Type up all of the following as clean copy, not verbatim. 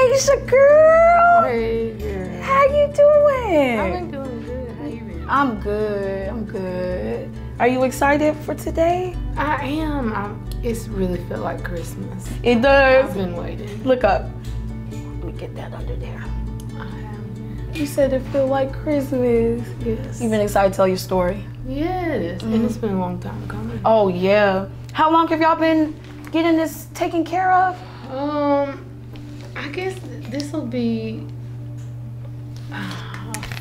Aisha, girl. Hey, girl. How you doing? I've been doing good. How you been? I'm good. I'm good. Are you excited for today? I am. It's really felt like Christmas. It does. I've been waiting. Look up. Let me get that under there. I am. You said it feel like Christmas. Yes. You been excited to tell your story? Yes. And it's been a long time coming. Oh yeah. How long have y'all been getting this taken care of? I guess this will be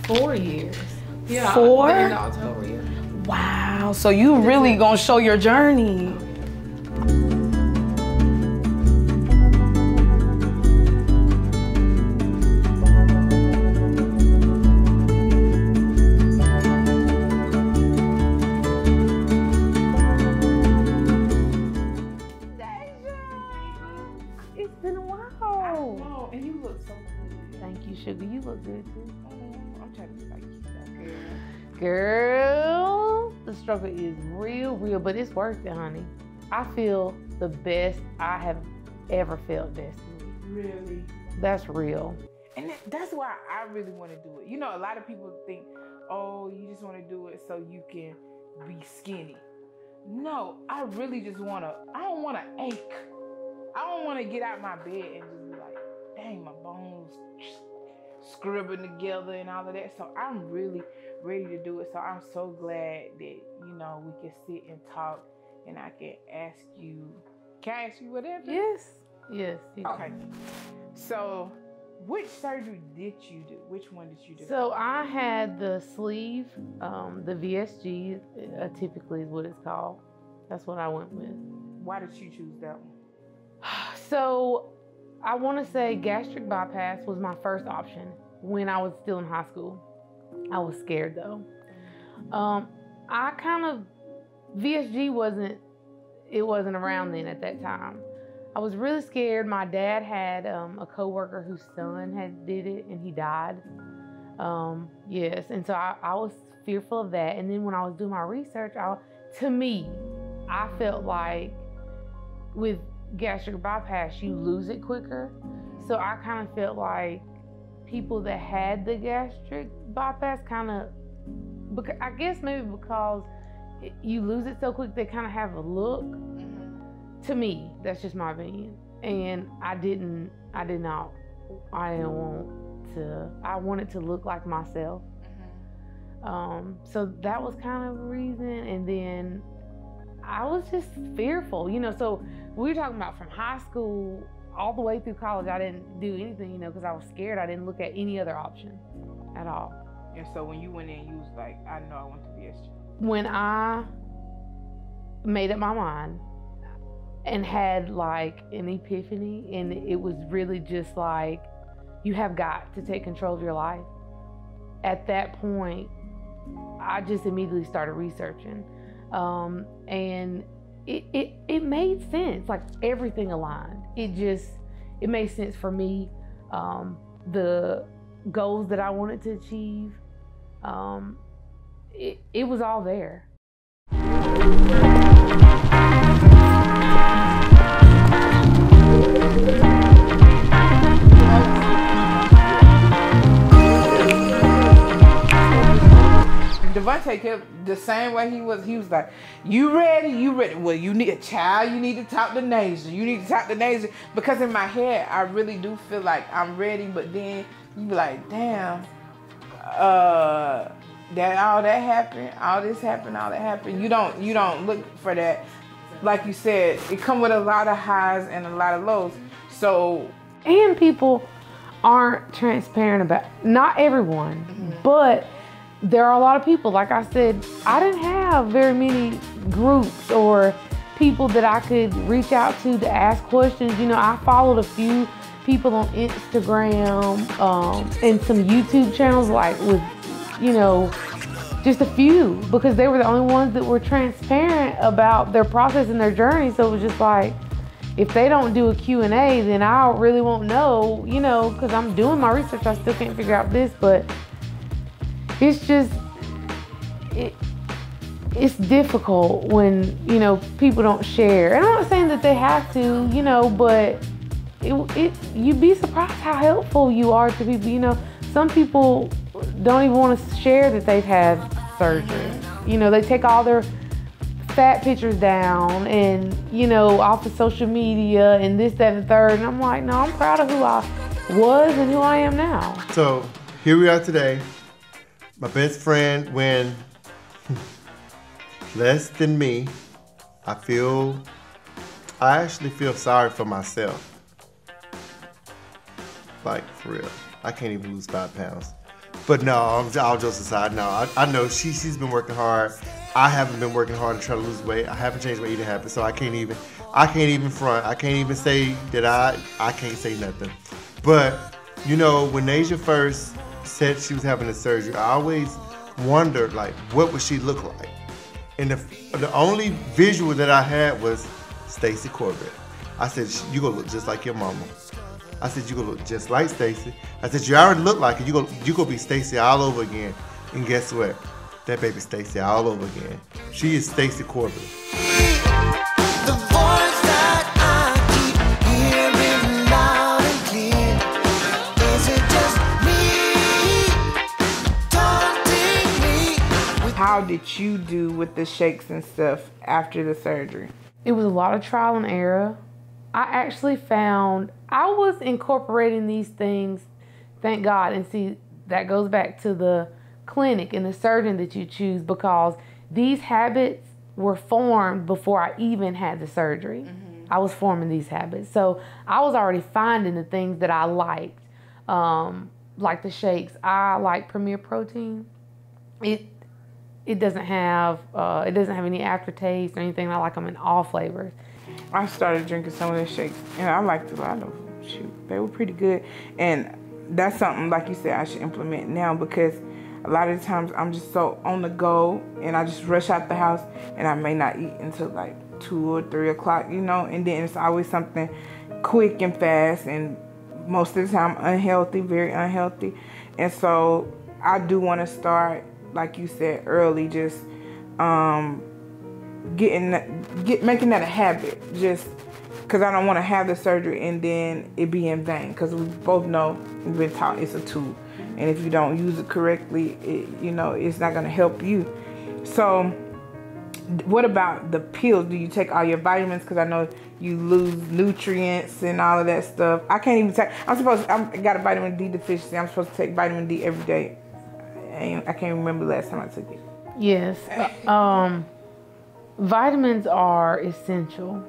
4 years. Yeah. 4? In October, yeah. Wow. So you really gonna show your journey. It's been a while. Oh, and you look so good. Thank you, sugar. You look good too. Oh, I'm trying to like you stuff, girl. Girl, the struggle is real, but it's worth it, honey. I feel the best I have ever felt, Destiny. Really? That's real. And that's why I really want to do it. You know, a lot of people think, oh, you just want to do it so you can be skinny. No, I really just want to, I don't want to ache. I don't want to get out my bed and just be like, dang, my bones scribbling together and all of that. So I'm really ready to do it. So I'm so glad that, you know, we can sit and talk and I can ask you, can I ask you whatever? Yes. Yes. Okay. So which surgery did you do? Which one did you do? So I had the sleeve, the VSG, typically is what it's called. That's what I went with. Why did you choose that one? So I want to say gastric bypass was my first option when I was still in high school. I was scared though. I kind of, VSG wasn't around then at that time. I was really scared. My dad had a coworker whose son had did it and he died. Yes, and so I was fearful of that. And then when I was doing my research, to me, I felt like with gastric bypass, you lose it quicker. So I kind of felt like people that had the gastric bypass kind of, I guess maybe because you lose it so quick, they kind of have a look. To me, that's just my opinion. And I didn't want it to look like myself. So that was kind of a reason. And then I was just fearful, you know, so we were talking about from high school all the way through college, I didn't do anything, you know, because I was scared. I didn't look at any other option at all. And so when you went in, you was like, I know I want to be VSG. When I made up my mind and had like an epiphany, and it was really just like, you have got to take control of your life. At that point, I just immediately started researching. And it made sense, like everything aligned. It made sense for me. The goals that I wanted to achieve, it was all there. Devontae kept the same way he was like, you ready? Well, you need a child, you need to talk to Nasia. Because in my head, I really do feel like I'm ready, but then you be like, damn, all this happened. You don't look for that. Like you said, it come with a lot of highs and a lot of lows. So, and people aren't transparent about, not everyone, but there are a lot of people. Like I said, I didn't have very many groups or people that I could reach out to ask questions. You know, I followed a few people on Instagram and some YouTube channels, like with, you know, just a few, because they were the only ones that were transparent about their process and their journey. So it was just like, if they don't do a Q&A, then I really won't know, you know, because I'm doing my research. I still can't figure out this, but it's just, it's difficult when, you know, people don't share. And I'm not saying that they have to, you know, but you'd be surprised how helpful you are to people. You know, some people don't even want to share that they've had surgery. You know, they take all their fat pictures down and, you know, off of social media and this, that, and the third. And I'm like, no, I'm proud of who I was and who I am now. So here we are today. My best friend win less than me. I actually feel sorry for myself. Like, for real. I can't even lose 5 pounds. But no, all jokes aside, no, I know she's been working hard. I haven't been working hard to try to lose weight. I haven't changed my eating habits, so I can't even front. I can't even say that I can't say nothing. But, you know, when Nasia first said she was having the surgery, I always wondered, like, what would she look like? And the only visual that I had was Stacy Corbett. I said, you gonna look just like your mama. I said, you gonna look just like Stacy. I said, you already look like it. You gonna be Stacy all over again. And guess what? That baby Stacy all over again. She is Stacy Corbett. The voice that I keep hearing loud and clear. Is it just me, taunting me? How did you do with the shakes and stuff after the surgery? It was a lot of trial and error. I actually found I was incorporating these things, thank God, and see, that goes back to the clinic and the surgeon that you choose, because these habits were formed before I even had the surgery. Mm-hmm. I was forming these habits. So I was already finding the things that I liked, like the shakes. I like Premier Protein. It doesn't have any aftertaste or anything. I like them in all flavors. I started drinking some of the shakes, and I liked a lot of them. Shoot, they were pretty good. And that's something, like you said, I should implement now, because a lot of the times I'm just so on the go, and I just rush out the house, and I may not eat until like 2 or 3 o'clock, you know, and then it's always something quick and fast, and most of the time unhealthy, very unhealthy. And so I do want to start, like you said, early, just making that a habit, just because I don't want to have the surgery and then it be in vain, because we both know, we've been taught it's a tool, and if you don't use it correctly, it's not going to help you. So what about the pills? Do you take all your vitamins? Because I know you lose nutrients and all of that stuff. I can't even take, I got a vitamin D deficiency. I'm supposed to take vitamin D every day. I can't remember the last time I took it. Yes. Vitamins are essential.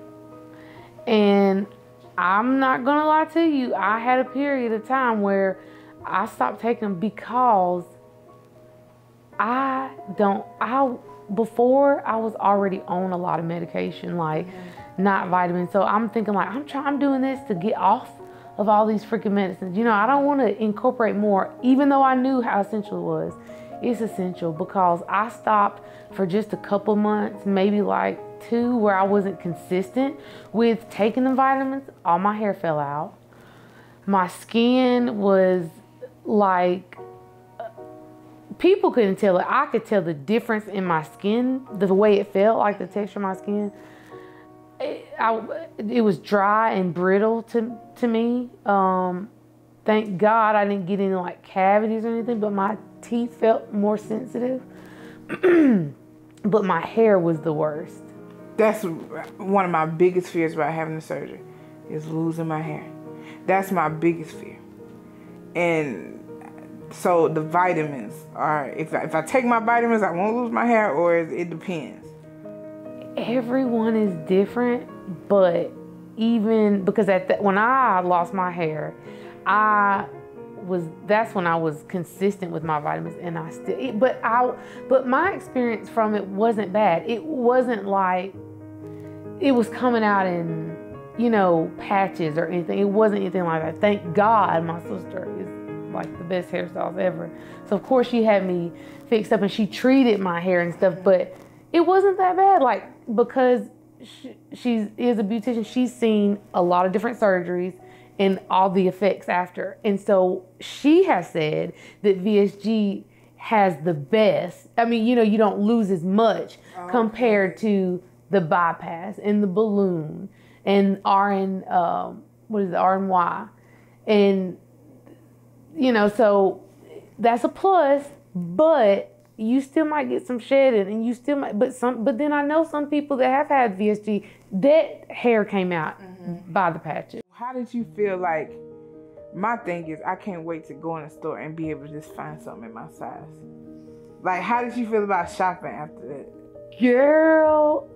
And I'm not going to lie to you, I had a period of time where I stopped taking them because before I was already on a lot of medication, like not vitamins. So I'm thinking like, I'm doing this to get off of all these freaking medicines. You know, I don't want to incorporate more, even though I knew how essential it was. It's essential because I stopped for just a couple months, maybe like 2, where I wasn't consistent with taking the vitamins. All my hair fell out. My skin was like, people couldn't tell it. I could tell the difference in my skin, the way it felt, like the texture of my skin. It was dry and brittle to me. Thank God I didn't get any like cavities or anything, but my teeth felt more sensitive. But my hair was the worst. That's one of my biggest fears about having the surgery, is losing my hair. That's my biggest fear. And so the vitamins are, if I take my vitamins, I won't lose my hair, or it depends? Everyone is different, but even because when I lost my hair, that's when I was consistent with my vitamins, and but my experience from it wasn't bad. It wasn't like it was coming out in, patches or anything. It wasn't anything like that. Thank God my sister is like the best hairstyles ever. So of course she had me fixed up and she treated my hair and stuff, but it wasn't that bad. Like, because she is a beautician, she's seen a lot of different surgeries and all the effects after. And so she has said that VSG has the best. I mean, you don't lose as much compared to the bypass and the balloon and RN what is it, R&Y. And, you know, so that's a plus, but you still might get some shedding, and you still might, but then I know some people that have had VSG, that hair came out by the patches. How did you feel like, my thing is, I can't wait to go in a store and be able to just find something in my size. Like, how did you feel about shopping after that? Girl,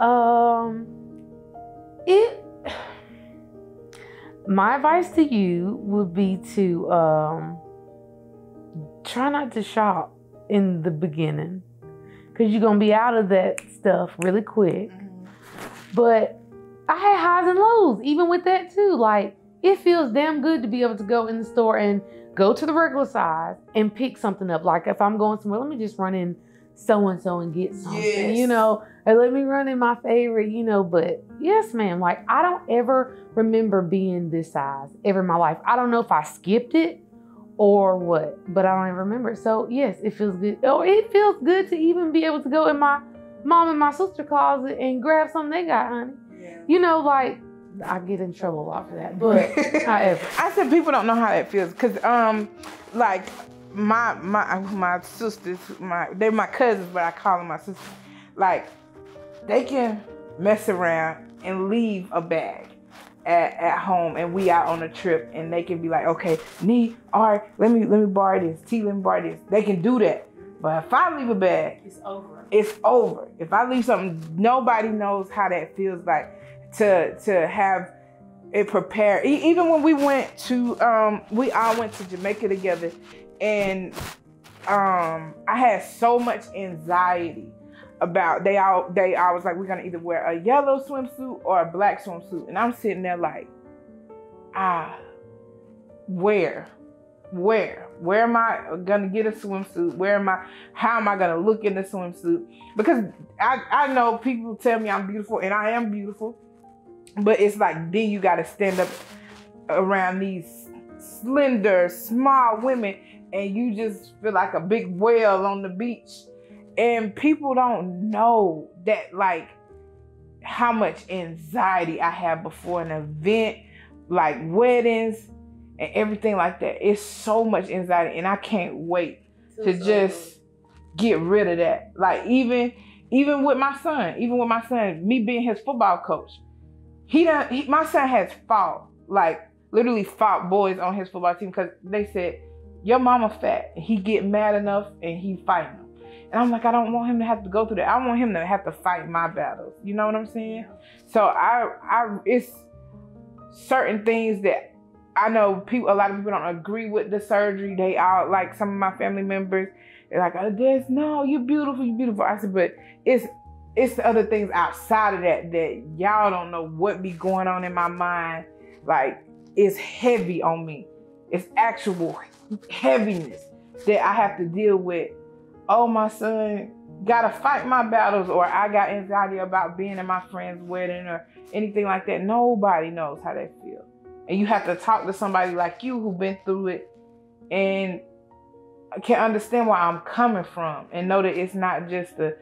my advice to you would be to try not to shop in the beginning, because you're gonna be out of that stuff really quick. But I had highs and lows even with that too. Like, it feels damn good to be able to go in the store and go to the regular size and pick something up. Like, if I'm going somewhere, let me just run in so-and-so and get something, you know, and let me run in my favorite, you know. But yes, ma'am, like, I don't ever remember being this size ever in my life. I don't know if I skipped it or what, but I don't even remember. So yes, it feels good. Oh, it feels good to even be able to go in my mom and my sister closet and grab something they got, honey. Yeah. You know, like, I get in trouble a lot for that, but however. I said people don't know how that feels, cause like my sisters, they're my cousins, but I call them my sisters. Like, they can mess around and leave a bag at home, and we out on a trip, and they can be like, okay, all right, let me borrow this. T, let me borrow this. They can do that. But if I leave a bag, it's over. It's over. If I leave something, nobody knows how that feels like to have it prepared. Even when we went to, we all went to Jamaica together, and I had so much anxiety about, they was like, we're gonna either wear a yellow swimsuit or a black swimsuit. And I'm sitting there like, where am I gonna get a swimsuit? How am I gonna look in the swimsuit? Because I know people tell me I'm beautiful, and I am beautiful, but it's like, then you gotta stand up around these slender, small women, and you just feel like a big whale on the beach. And people don't know that, like, how much anxiety I have before an event, like weddings and everything like that. It's so much anxiety, and I can't wait to just get rid of that. Like, even with my son, me being his football coach, my son has fought, like, literally fought boys on his football team, because they said, your mama fat, and he get mad enough and he fighting them. And I'm like, I don't want him to have to go through that. I want him to have to fight my battles. You know what I'm saying? So it's certain things that I know a lot of people don't agree with the surgery. They all, like, some of my family members, they're like, oh, no, you're beautiful, you're beautiful. I said, but it's the other things outside of that y'all don't know what be going on in my mind. Like, it's heavy on me. It's actual heaviness that I have to deal with. Oh, my son gotta fight my battles, or I got anxiety about being in my friend's wedding or anything like that. Nobody knows how that feels. And you have to talk to somebody like you who've been through it and can understand where I'm coming from, and know that it's not just a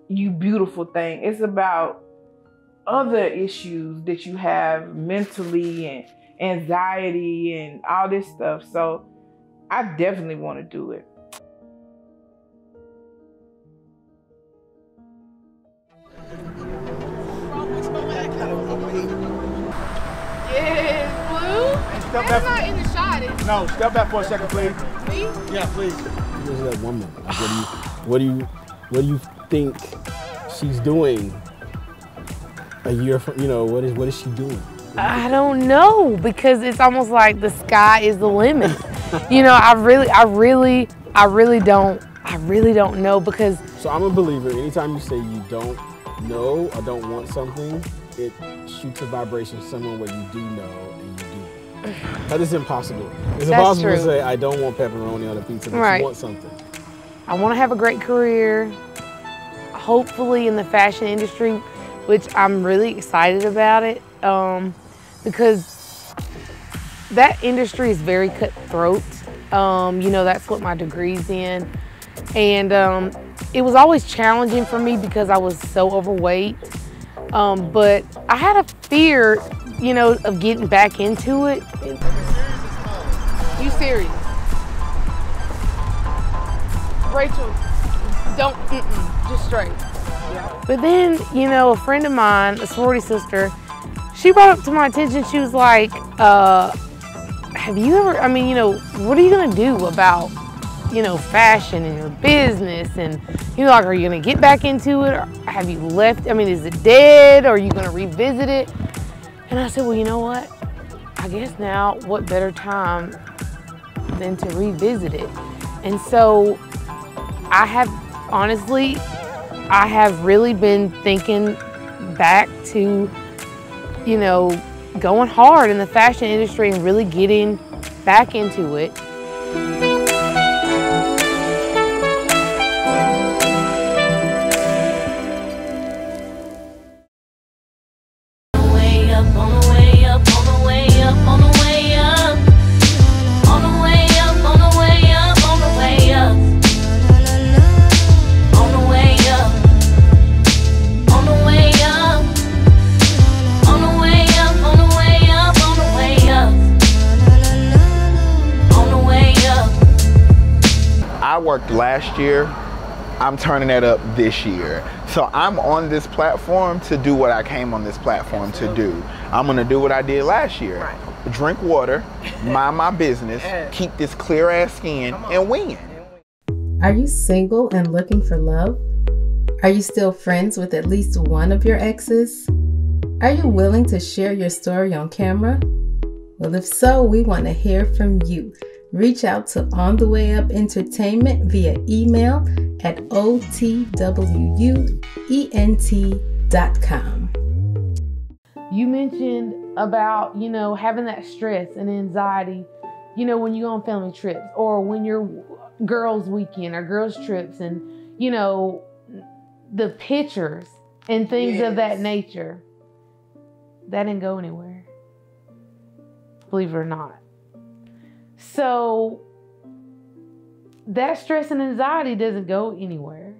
you beautiful thing. It's about other issues that you have mentally and anxiety and all this stuff. So I definitely want to do it. Yes, Blue. Step That's back. not in the shot. It's No, step back for a second, please. me. Yeah, please. There's that woman. What do you think she's doing a year from, what is she doing? I don't know, because it's almost like the sky is the limit. I really don't know, because. So I'm a believer. Anytime you say you don't know or don't want something, it shoots a vibration somewhere where you do know and you do. That is impossible. It's impossible to say I don't want pepperoni on a pizza, but you want something. I want to have a great career, hopefully in the fashion industry, which I'm really excited about it, because that industry is very cutthroat. That's what my degree's in. And it was always challenging for me because I was so overweight. But I had a fear you know, of getting back into it. You serious? Rachel, don't, just straight. Yeah. But then, you know, a friend of mine, a sorority sister, she brought up to my attention, she was like, have you ever, I mean, you know, what are you gonna do about, you know, fashion and your business? And, you know, like, are you gonna get back into it? Or have you left? I mean, is it dead? Or are you gonna revisit it? And I said, well, you know what? I guess now, what better time than to revisit it? And so I have, honestly, I have really been thinking back to, you know, going hard in the fashion industry and really getting back into it. I worked last year, I'm turning that up this year. So I'm on this platform to do what I came on this platform to do. I'm gonna do what I did last year. Right. Drink water, mind my business, keep this clear ass skin, and win. Are you single and looking for love? Are you still friends with at least one of your exes? Are you willing to share your story on camera? Well, if so, we want to hear from you. Reach out to On the Way Up Entertainment via email at otwuent.com. You mentioned about, you know, having that stress and anxiety, you know, when you go on family trips or when you're girls' weekend or girls' trips and, you know, the pictures and things of that nature. That didn't go anywhere. Believe it or not. So that stress and anxiety doesn't go anywhere.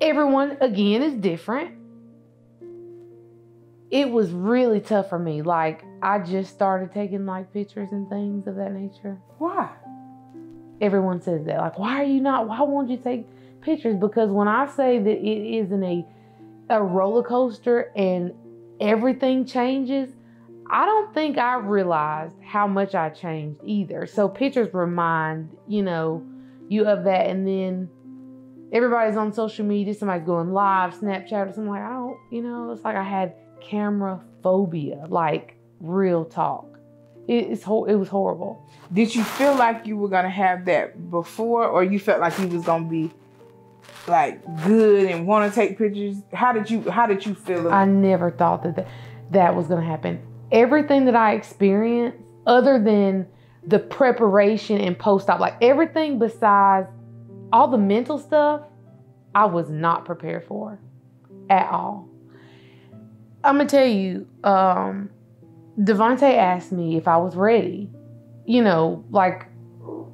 Everyone, again, is different. It was really tough for me. Like, I just started taking like pictures and things of that nature. Why? Everyone says that. Like, why won't you take pictures? Because when I say that it isn't a roller coaster and everything changes, I don't think I realized how much I changed either. So pictures remind, you know, you of that. And then everybody's on social media. Somebody's going live, Snapchat or something. Like, I don't, you know, it's like I had camera phobia, like real talk. It was horrible. Did you feel like you were gonna have that before, or you felt like you was gonna be like good and want to take pictures? How did you feel? I never thought that was gonna happen. Everything that I experienced, other than the preparation and post-op, like everything besides all the mental stuff, I was not prepared for at all. I'm gonna tell you, Devontae asked me if I was ready, you know, like,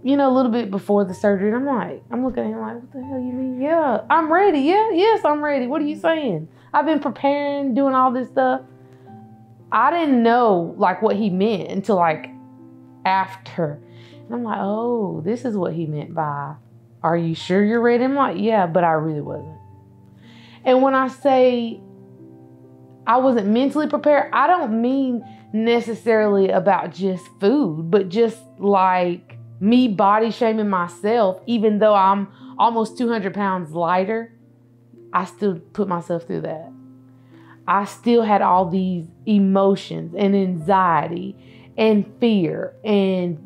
you know, a little bit before the surgery. And I'm looking at him like, what the hell you mean? Yeah, I'm ready. Yeah, yes, I'm ready. What are you saying? I've been preparing, doing all this stuff. I didn't know like what he meant until like after. And I'm like, oh, this is what he meant by, are you sure you're ready? I'm like, yeah, but I really wasn't. And when I say I wasn't mentally prepared, I don't mean necessarily about just food, but just like me body shaming myself, even though I'm almost 200 pounds lighter, I still put myself through that. I still had all these emotions and anxiety and fear and,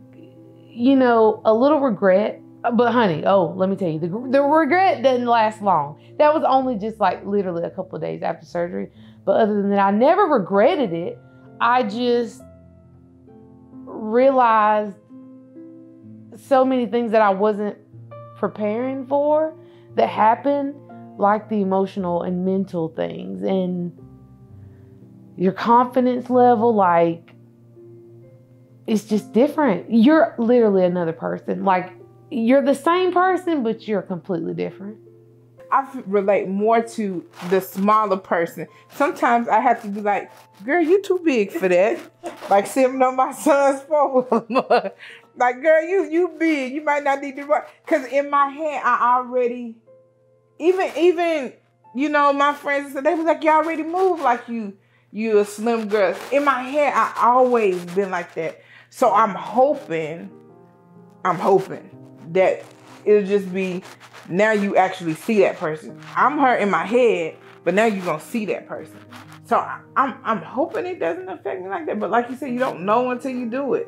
you know, a little regret. But honey, let me tell you, the regret doesn't last long. That was only just like literally a couple of days after surgery. But other than that, I never regretted it. I just realized so many things that I wasn't preparing for that happened, like the emotional and mental things and your confidence level, like, it's just different. You're literally another person. Like, you're the same person, but you're completely different. relate more to the smaller person. Sometimes I have to be like, girl, you too big for that. Like sitting on my son's four-wheeler. Like, girl, you big. You might not need to run. Because in my head, I already, even you know, my friends, they was like, you already move like you a slim girl. In my head, I always been like that. So I'm hoping that it'll just be, now you actually see that person. I'm her in my head, but now you're going to see that person. So I'm hoping it doesn't affect me like that. But like you said, you don't know until you do it.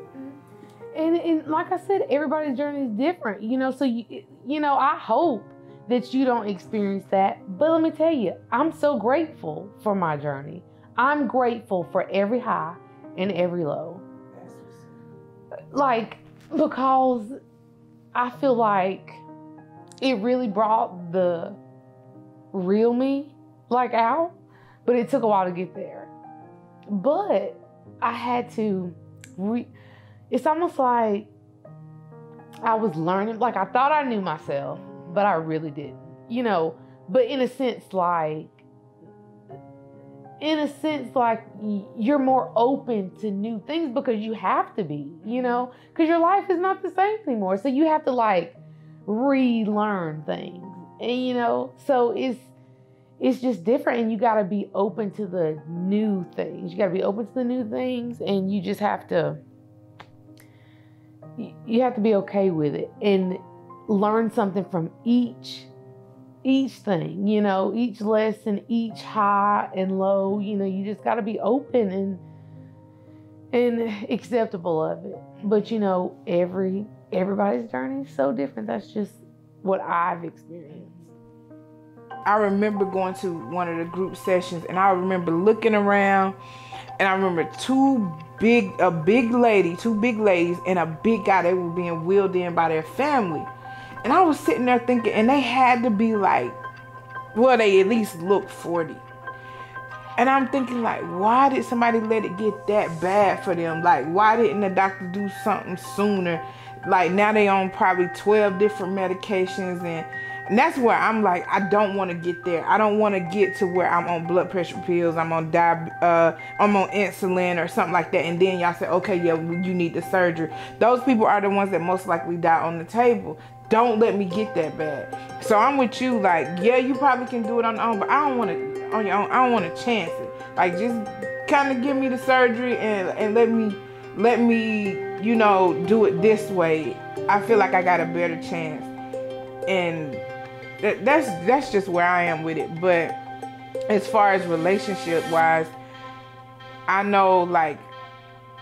And like I said, everybody's journey is different, you know, so you know, I hope that you don't experience that. But let me tell you, I'm so grateful for my journey. I'm grateful for every high and every low. Like, because I feel like it really brought the real me, like, out. But it took a while to get there. But I had to, it's almost like I was learning, like I thought I knew myself, but I really didn't, you know. But in a sense, like you're more open to new things because you have to be, you know, because your life is not the same anymore. So you have to like relearn things, and you know, so it's just different, and you got to be open to the new things. You got to be open to the new things, and you just have to, you have to be okay with it and learn something from each thing, you know, each lesson, each high and low. You know, you just got to be open and acceptable of it. But you know, everybody's journey is so different. That's just what I've experienced. I remember going to one of the group sessions, and I remember looking around, and I remember two big ladies and a big guy. They were being wheeled in by their family. And I was sitting there thinking, and they had to be like, well, they at least looked 40. And I'm thinking, like, why did somebody let it get that bad for them? Like, why didn't the doctor do something sooner? Like, now they on probably 12 different medications, and that's where I'm like, I don't want to get there. I don't want to get to where I'm on blood pressure pills, I'm on insulin or something like that, and then y'all say, okay, yeah, you need the surgery. Those people are the ones that most likely die on the table. Don't let me get that bad. So I'm with you, like, yeah, you probably can do it on your own, but I don't want to on your own. I don't want to chance it. Like, just kind of give me the surgery and let me, you know, do it this way. I feel like I got a better chance. And that's just where I am with it. But as far as relationship wise, I know, like,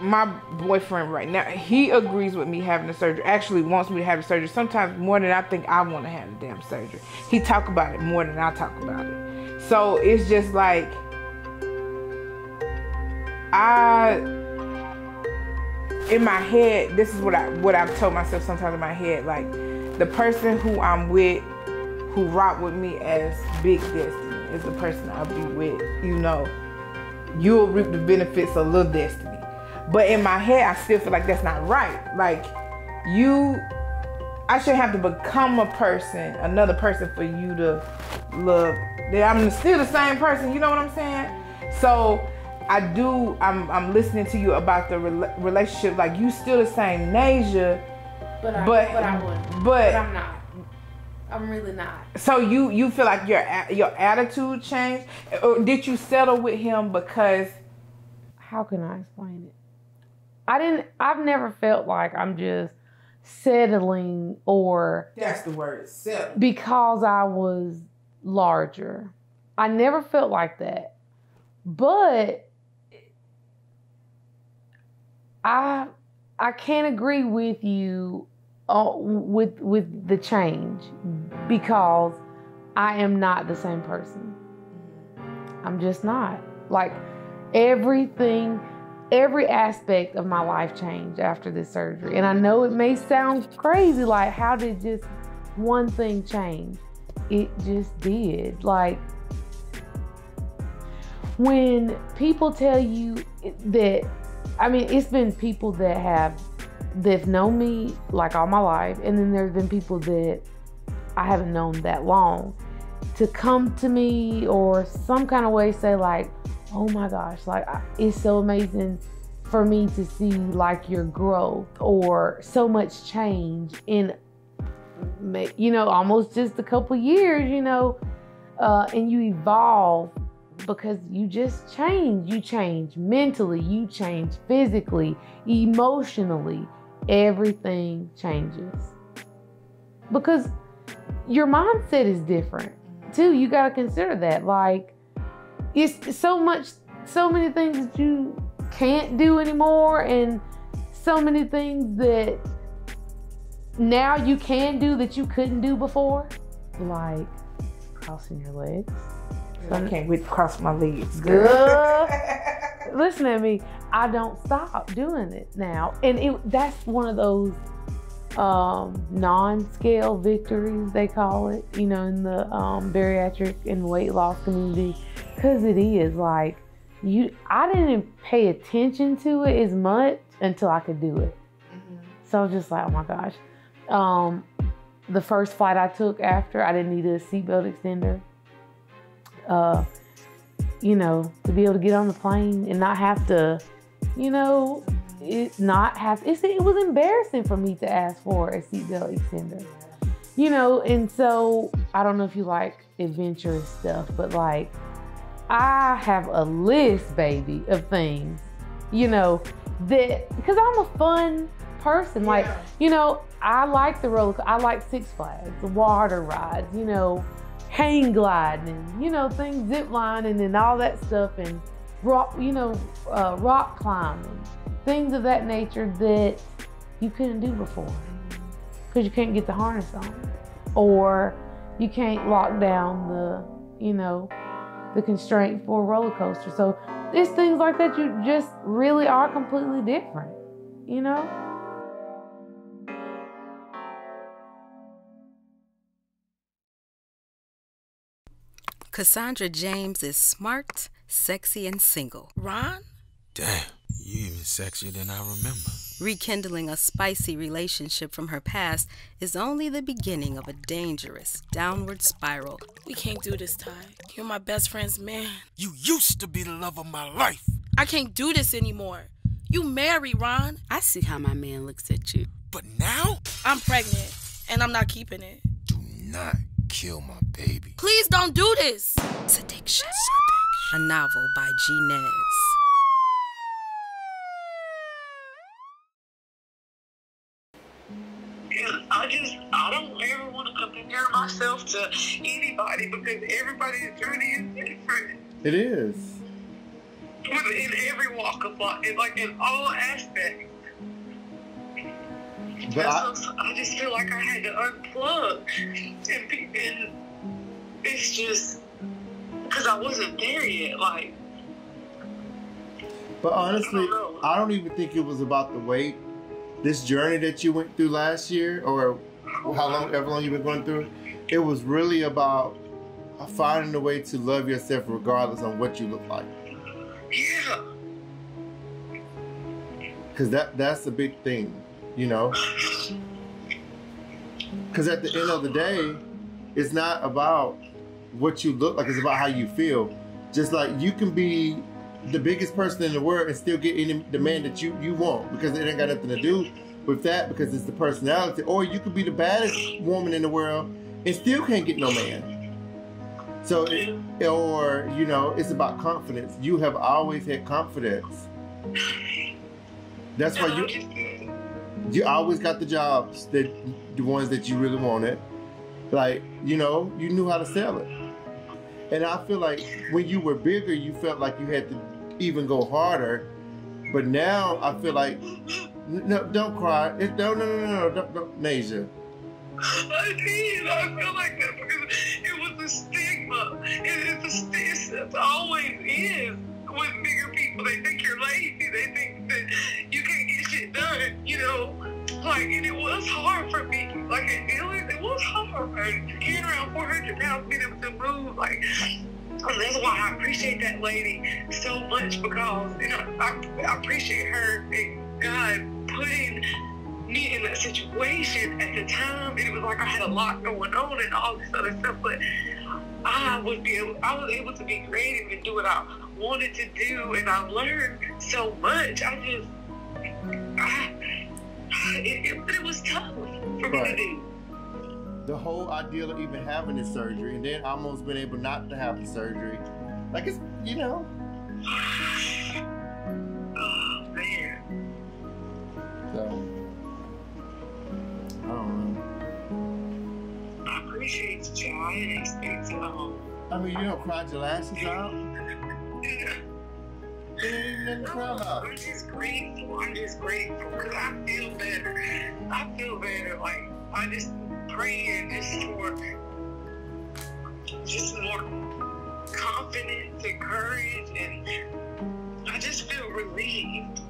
my boyfriend right now, he agrees with me having the surgery. Actually wants me to have the surgery sometimes more than I think I want to have the damn surgery. He talk about it more than I talk about it. So it's just like, in my head, this is what I've told myself sometimes in my head, like, the person who I'm with, who rock with me as Big Destiny, is the person I'll be with. You know, you'll reap the benefits of Little Destiny. But in my head, I still feel like that's not right. Like, I shouldn't have to become another person for you to love. I'm still the same person, you know what I'm saying? So I'm listening to you about the relationship. Like, you still the same Nasia, but I wouldn't. But I'm not. I'm really not. So you feel like your attitude changed, or did you settle with him because? How can I explain it? I've never felt like I'm just settling, or that's the word, settle, because I was larger. I never felt like that. But I can't agree with you with the change, because I am not the same person. I'm just not. Like, every aspect of my life changed after this surgery. And I know it may sound crazy, like, how did just one thing change? It just did. Like, when people tell you that, I mean, it's been people that've known me like all my life, and then there's been people that I haven't known that long. to come to me or some kind of way say like, oh my gosh, like it's so amazing for me to see like your growth or so much change in, you know, almost just a couple years, you know, and you evolve because you just change. You change mentally, you change physically, emotionally, everything changes. Because your mindset is different too. You got to consider that. Like, it's so many things that you can't do anymore, and so many things that now you can do that you couldn't do before, like crossing your legs. I can't wait to cross my legs. Good. Listen at me. I don't stop doing it now, and that's one of those non-scale victories, they call it, you know, in the bariatric and weight loss community, because it is like I didn't pay attention to it as much until I could do it. So I was just like, oh my gosh. The first flight I took after, I didn't need a seatbelt extender. You know, to be able to get on the plane and not have to, you know, it was embarrassing for me to ask for a seatbelt extender, you know. And so I don't know if you like adventurous stuff, but like I have a list, baby, of things, you know, that, because I'm a fun person. Like, you know, I like the roller coaster. I like Six Flags, the water rides, you know, hang gliding, and, you know, things, zip lining and all that stuff, and rock, you know, rock climbing, things of that nature that you couldn't do before because you can't get the harness on, or you can't lock down the, you know, the constraint for a roller coaster. So it's things like that you just really are completely different, you know? Cassandra James is smart, sexy, and single. Ron? Damn, you even sexier than I remember. Rekindling a spicy relationship from her past is only the beginning of a dangerous downward spiral. We can't do this, Ty. You're my best friend's man. You used to be the love of my life. I can't do this anymore. You married, Ron. I see how my man looks at you. But now? I'm pregnant, and I'm not keeping it. Do not kill my baby. Please don't do this. Addiction. A novel by G. Nez. I don't ever want to compare myself to anybody because everybody's journey is different. It is. In every walk of life, like in all aspects. But I just feel like I had to unplug, and it's just because I wasn't there yet. Like, but honestly, I don't even think it was about the weight. This journey that you went through last year, or however long you've been going through, it was really about finding a way to love yourself regardless of what you look like. Yeah. Because that's a big thing, you know? Because at the end of the day, it's not about what you look like, it's about how you feel. Just like you can be the biggest person in the world and still get any the man that you want, because it ain't got nothing to do with that, because it's the personality. Or you could be the baddest woman in the world and still can't get no man. So, or, you know, it's about confidence. You have always had confidence. That's why you always got the jobs, the ones that you really wanted. Like, you know, you knew how to sell it. And I feel like when you were bigger, you felt like you had to even go harder. But now I feel like, no, don't cry. No, don't, Nasia. I did. I feel like that because it was a stigma. It always is with bigger people. They think you're lazy. They think that you can't get shit done, you know. Like, and it was hard for me. Like, at dealers, it was hard. Carrying around 400 pounds, being able to move, like, and that's why I appreciate that lady so much, because, you know, I appreciate her and God putting me in that situation at the time. And it was like I had a lot going on and all this other stuff, but I was able to be creative and do what I wanted to do, and I learned so much. It was tough for me to do. The whole idea of even having this surgery, and then almost being able not to have the surgery, like it's, you know. Oh man. So I don't know. I appreciate you, child. I didn't expect to. I mean, you don't cry your lashes out. There ain't even nothing to cry about. I'm just grateful because I feel better. Like I just praying just more confidence and courage, and I just feel relieved.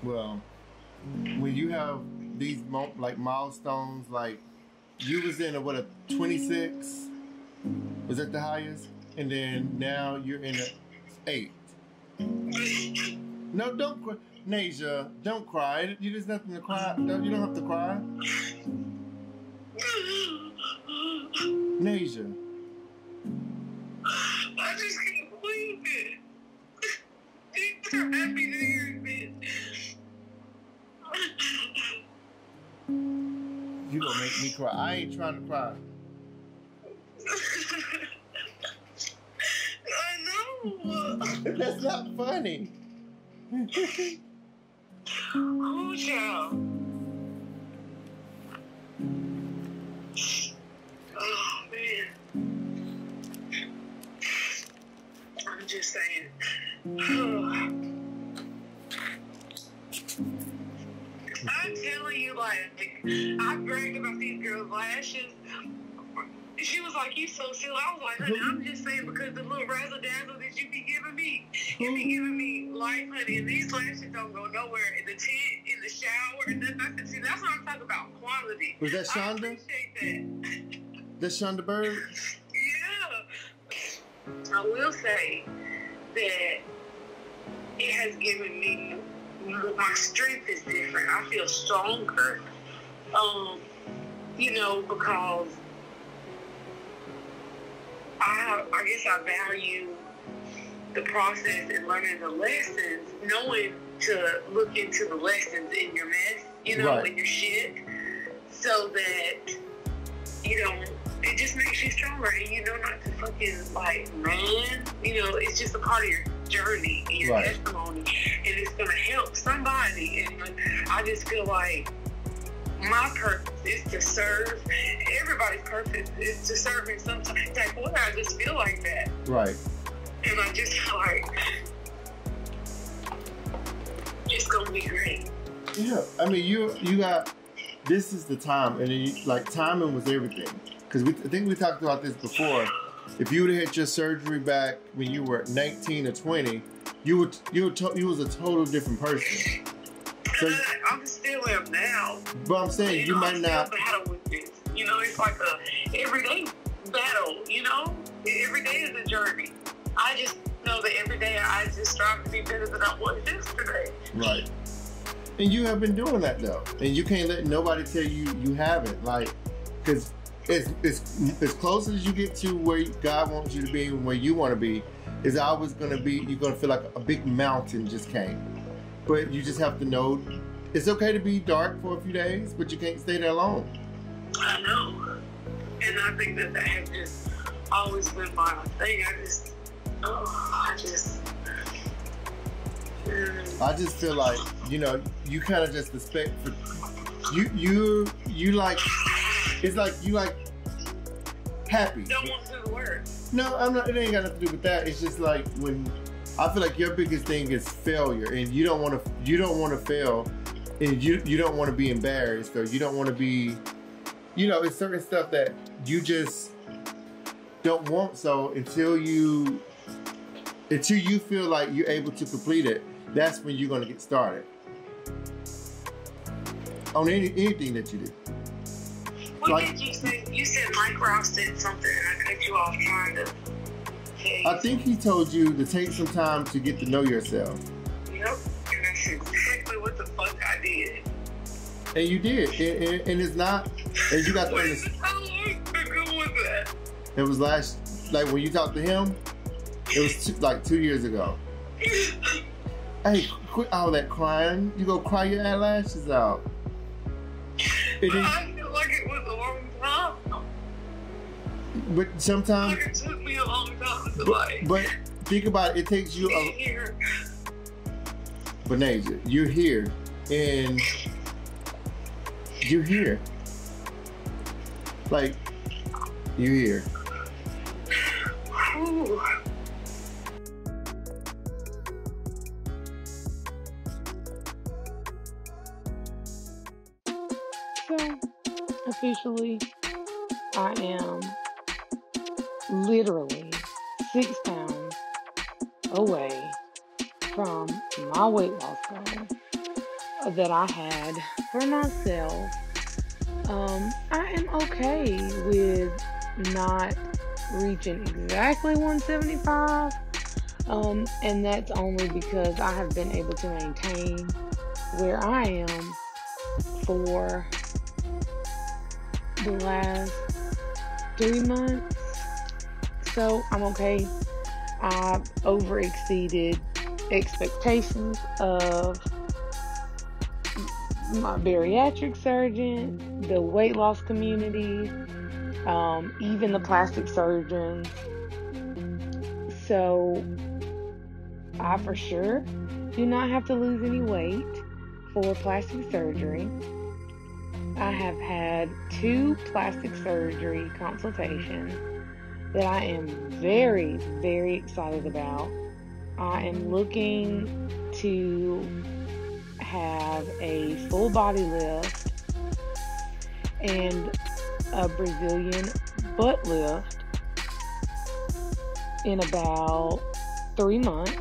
Well, when you have these like milestones, like you was in a 26, was that the highest? And then now you're in a 8. No, don't cry. Nasia, don't cry. There's nothing to cry. You don't have to cry. Nasia. I just can't believe it. Things are happy to hear it. You gonna make me cry. I ain't trying to cry. I know. That's not funny. Oh, child. Oh, man. I'm just saying. I'm telling you, like, I bragged about these girls' lashes. She was like, you so silly. I was like, honey, I'm just saying because the little razzle dazzle that you be giving me, you be giving me life, honey. And these lashes don't go nowhere in the tent, in the shower, and nothing. See, that's what I'm talking about, quality. Was that Shonda? I appreciate that. That's Shonda Bird? Yeah. I will say that it has given me, my strength is different. I feel stronger. You know, because I guess I value the process and learning the lessons, knowing to look into the lessons in your mess, you know, in your shit, so that, you know, it just makes you stronger and you know not to fucking, like, man, you know, it's just a part of your journey and your testimony, and it's going to help somebody. And I just feel like my purpose is to serve. Everybody's purpose is to serve in some type of way. I just feel like that. Right. And I just feel like it's going to be great. Yeah. I mean, you got, this is the time, and like timing was everything. Because I think we talked about this before. If you would have had your surgery back when you were 19 or 20, you was a total different person. So, I'm still am now. But I'm saying you might not battle with this. You know, it's like a everyday battle. You know, every day is a journey. I just know that every day I just strive to be better than I was yesterday. Right. And you have been doing that though, and you can't let nobody tell you you haven't. Like, because as close as you get to where God wants you to be and where you want to be, is always going to be, you're going to feel like a big mountain just came. But you just have to know it's okay to be dark for a few days, but you can't stay there long. I know. And I think that has just always been my thing. I just feel like, you know, you kind of just expect for you like, it's like you like happy. Don't want to do the work. No, I'm not. It ain't got nothing to do with that. It's just like when I feel like your biggest thing is failure, and you don't want to fail, and you don't want to be embarrassed, or you don't want to be, you know, it's certain stuff that you just don't want. So until you feel like you're able to complete it, that's when you're gonna get started on anything that you do. What did you say? You said Mike Rouse said something and I cut you off trying to say. I think he told you to take some time to get to know yourself. Yep, and that's exactly what the fuck I did. And you did. And it's not, and you got to understand. How long ago was that? It was like when you talked to him, it was like 2 years ago. Hey, quit all that crying. You go cry your eyelashes out. I feel like it was a long time. But sometimes. Like it took me a long time to But think about it. It takes you be here. But Naja, you're here, and you're here. Like, you're here. Ooh. So, officially, I am literally 6 pounds away from my weight loss goal that I had for myself. I am okay with not reaching exactly 175, and that's only because I have been able to maintain where I am for the last 3 months. So I'm okay. I've over-exceeded expectations of my bariatric surgeon, the weight loss community, even the plastic surgeons. So I for sure do not have to lose any weight for plastic surgery. I have had 2 plastic surgery consultations that I am very, very excited about. I am looking to have a full body lift and a Brazilian butt lift in about 3 months.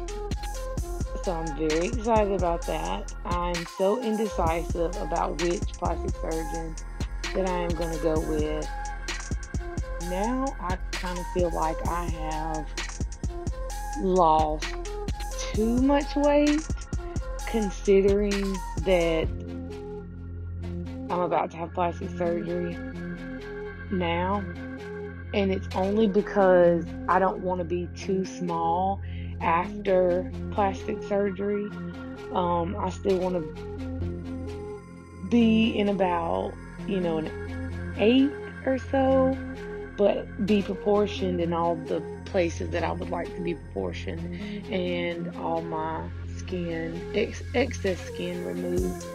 So I'm very excited about that. I'm so indecisive about which plastic surgeon that I am going to go with. Now I kind of feel like I have lost too much weight, considering that I'm about to have plastic surgery now. And it's only because I don't want to be too small after plastic surgery. I still want to be in about, an 8 or so, but be proportioned in all the places that I would like to be proportioned, and all my excess skin removed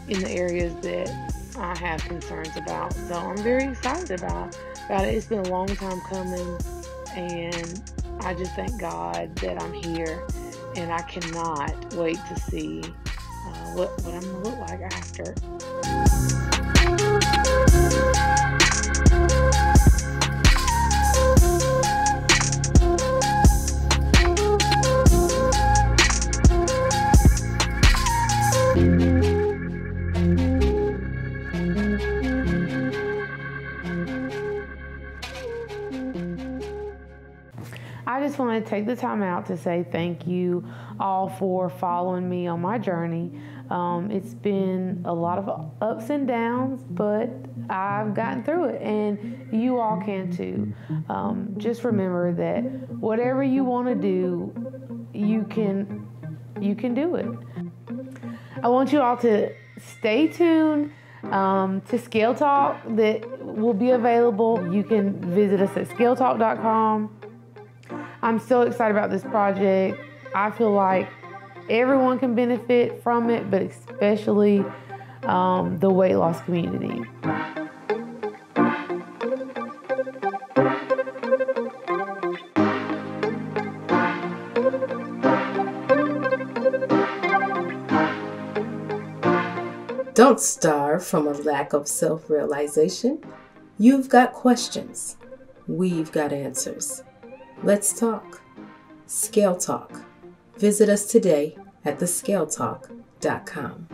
in the areas that I have concerns about. So I'm very excited about it. It's been a long time coming, and I just thank God that I'm here, and I cannot wait to see what I'm going to look like after. I just want to take the time out to say thank you all for following me on my journey. It's been a lot of ups and downs, but I've gotten through it, and you all can too. Just remember that whatever you want to do, you can do it. I want you all to stay tuned to Scale Talk that will be available. You can visit us at scaletalk.com. I'm so excited about this project. I feel like everyone can benefit from it, but especially the weight loss community. Don't starve from a lack of self-realization. You've got questions. We've got answers. Let's talk. Scale Talk. Visit us today at thescaletalk.com.